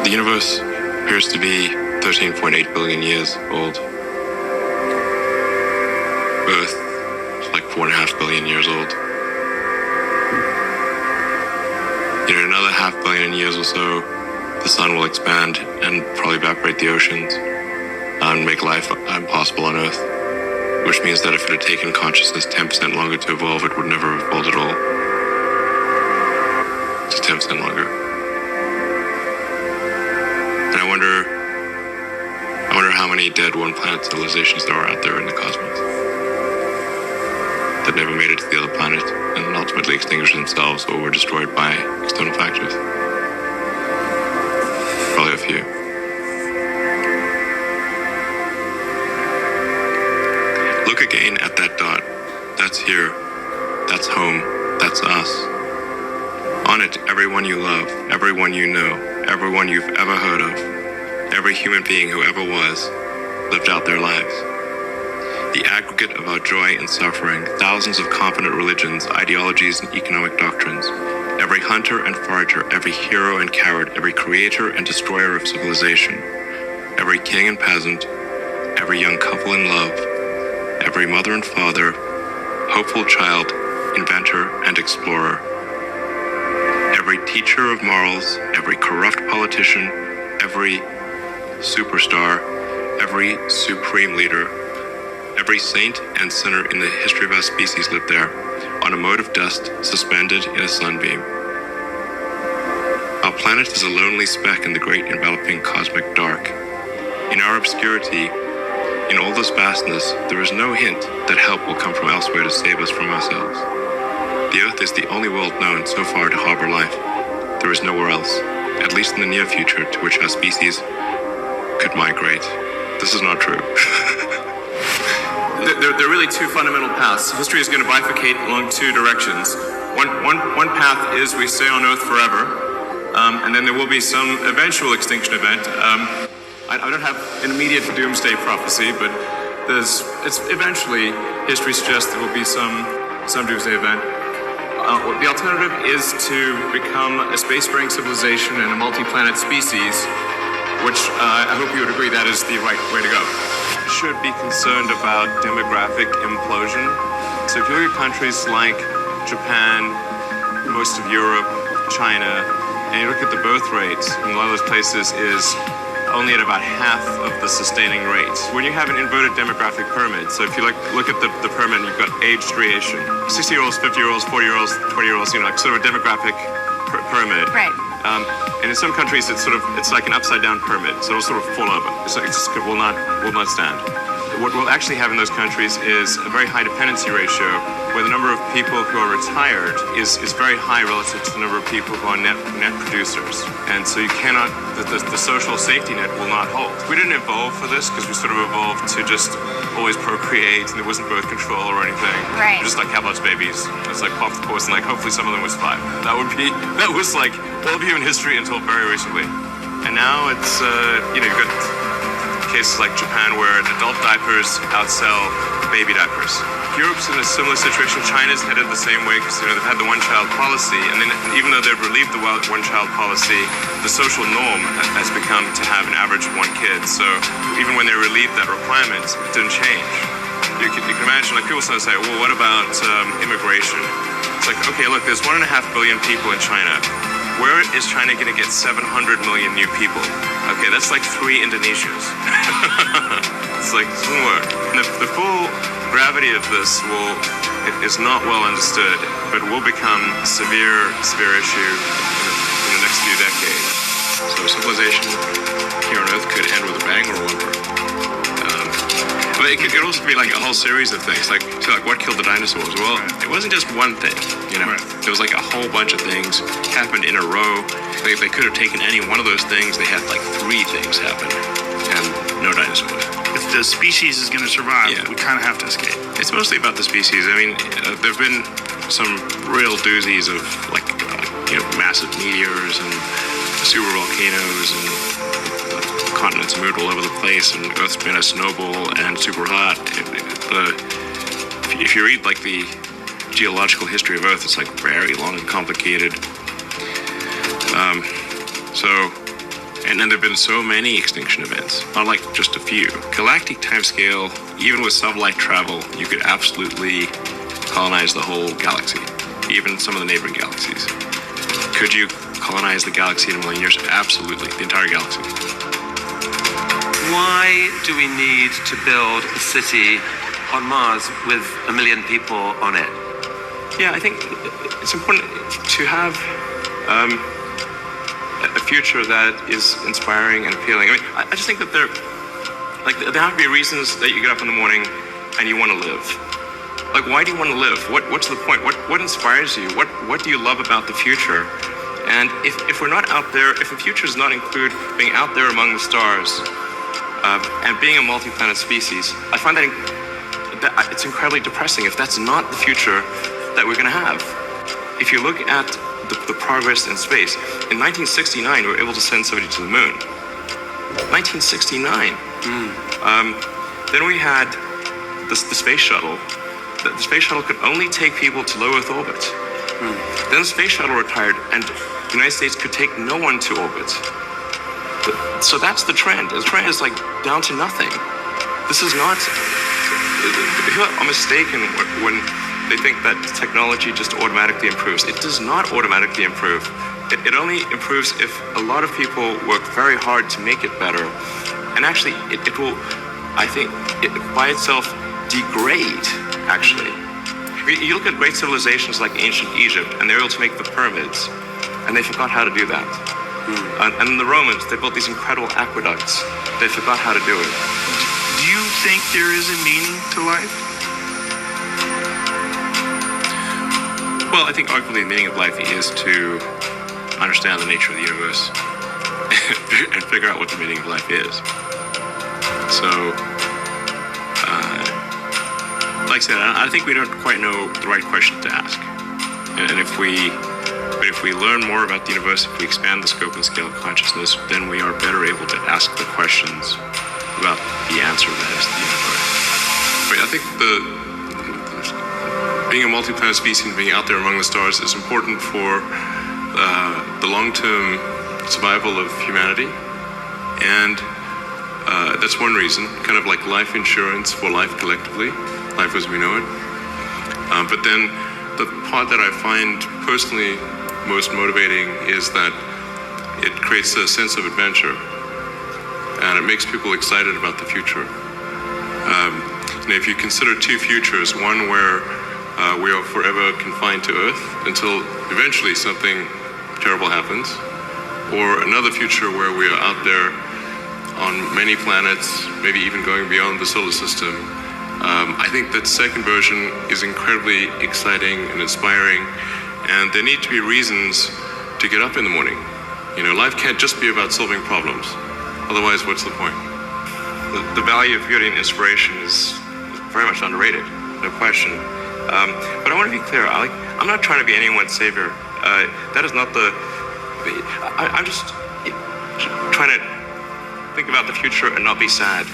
The universe appears to be 13.8 billion years old. Earth is like 4.5 billion years old. In another 500 million years or so, the sun will expand and probably evaporate the oceans and make life impossible on Earth, which means that if it had taken consciousness 10% longer to evolve, it would never have evolved at all. Just 10% longer. And I wonder how many dead one-planet civilizations there are out there in the cosmos that never made it to the other planet and ultimately extinguished themselves or were destroyed by external factors. Probably a few. Look again at that dot. That's here. That's home. That's us. On it, everyone you love, everyone you know, everyone you've ever heard of, every human being who ever was, lived out their lives. The aggregate of our joy and suffering, thousands of confident religions, ideologies, and economic doctrines, every hunter and forager, every hero and coward, every creator and destroyer of civilization, every king and peasant, every young couple in love, every mother and father, hopeful child, inventor and explorer, every teacher of morals, every corrupt politician, every superstar, every supreme leader, every saint and sinner in the history of our species lived there, on a mote of dust suspended in a sunbeam. Our planet is a lonely speck in the great enveloping cosmic dark. In our obscurity, in all this vastness, there is no hint that help will come from elsewhere to save us from ourselves. The Earth is the only world known so far to harbor life. There is nowhere else, at least in the near future, to which our species could migrate. This is not true. There are really two fundamental paths. History is going to bifurcate along two directions. One path is we stay on Earth forever, and then there will be some eventual extinction event. I don't have an immediate doomsday prophecy, but it's eventually, history suggests there will be some doomsday event. The alternative is to become a spacefaring civilization and a multi-planet species, which I hope you would agree that is the right way to go. Should be concerned about demographic implosion. So if you look at countries like Japan, most of Europe, China, and you look at the birth rates in a lot of those places is only at about half of the sustaining rate. When you have an inverted demographic pyramid, so if you look at the pyramid, you've got age variation, 60-year-olds, 50-year-olds, 40-year-olds, 20-year-olds, like sort of a demographic pyramid. Right. And in some countries, it's like an upside-down pyramid, so it'll sort of fall over. It will not stand. What we'll actually have in those countries is a very high dependency ratio, where the number of people who are retired is very high relative to the number of people who are net producers. And so you cannot, the social safety net will not hold. We didn't evolve for this because we sort of evolved to just always procreate, and there wasn't birth control or anything. Right. Just like have lots of babies. It's like pop the course, and like hopefully some of them would survive. That was like all of human history until very recently. And now it's, you've got cases like Japan where adult diapers outsell baby diapers. Europe's in a similar situation. China's headed the same way because they've had the one-child policy, and then even though they've relieved the one-child policy, the social norm has become to have an average of one kid. So even when they relieved that requirement, it didn't change. You can imagine, like people sometimes say, well, what about immigration? It's like, okay, look, there's 1.5 billion people in China. Where is China going to get 700 million new people? Okay, that's like 3 Indonesias. It's like, it doesn't work. And the full gravity of this is not well understood, but will become a severe issue in the next few decades. So civilization here on Earth could end with a bang or a whimper. But it could also be like a whole series of things, like what killed the dinosaurs? Well, it wasn't just one thing, There was like a whole bunch of things happened in a row. If they could have taken any one of those things, they had like 3 things happen, and no dinosaurs. If the species is going to survive, we kind of have to escape. It's mostly about the species. I mean, there have been some real doozies of massive meteors and super volcanoes and continents moved all over the place, and Earth's been a snowball and super hot. If you read like the geological history of Earth, it's like very long and complicated. So And then there have been so many extinction events, not like just a few. Galactic timescale, even with sublight travel, you could absolutely colonize the whole galaxy, even some of the neighboring galaxies. Could you colonize the galaxy in a million years? Absolutely, the entire galaxy. Why do we need to build a city on Mars with 1 million people on it? Yeah, I think it's important to have a future that is inspiring and appealing. I mean, I just think that there have to be reasons that you get up in the morning and you want to live. Like, why do you want to live? What's the point? What inspires you? What do you love about the future? And if we're not out there, if the future does not include being out there among the stars and being a multi-planet species, I find that it's incredibly depressing if that's not the future that we're going to have. If you look at the progress in space, in 1969 we were able to send somebody to the moon. 1969. Then we had the space shuttle. The space shuttle could only take people to low Earth orbit. Then the space shuttle retired, and the United States could take no one to orbit. So that's the trend. The trend is like down to nothing. This is not. People are mistaken when they think that technology just automatically improves. It does not automatically improve. It only improves if a lot of people work very hard to make it better. And actually, it will, I think, by itself degrade, actually. You look at great civilizations like ancient Egypt, and they were able to make the pyramids, and they forgot how to do that. And the Romans, they built these incredible aqueducts. They forgot how to do it. Do you think there is a meaning to life? Well, I think arguably the meaning of life is to understand the nature of the universe and figure out what the meaning of life is. So, like I said, I think we don't quite know the right question to ask. And if we learn more about the universe, if we expand the scope and scale of consciousness, then we are better able to ask the questions about the answer that is the universe. Right, I think being a multi-planet species and being out there among the stars is important for the long-term survival of humanity. And that's one reason, kind of like life insurance for life collectively, life as we know it. But then the part that I find personally most motivating is that it creates a sense of adventure, and it makes people excited about the future. And if you consider two futures, one where we are forever confined to Earth until eventually something terrible happens, or another future where we are out there on many planets, maybe even going beyond the solar system, I think that second version is incredibly exciting and inspiring, and there need to be reasons to get up in the morning. You know, life can't just be about solving problems. Otherwise, what's the point? The value of beauty and inspiration is very much underrated, no question. But I want to be clear. I'm not trying to be anyone's savior. That is not the. I'm just trying to think about the future and not be sad.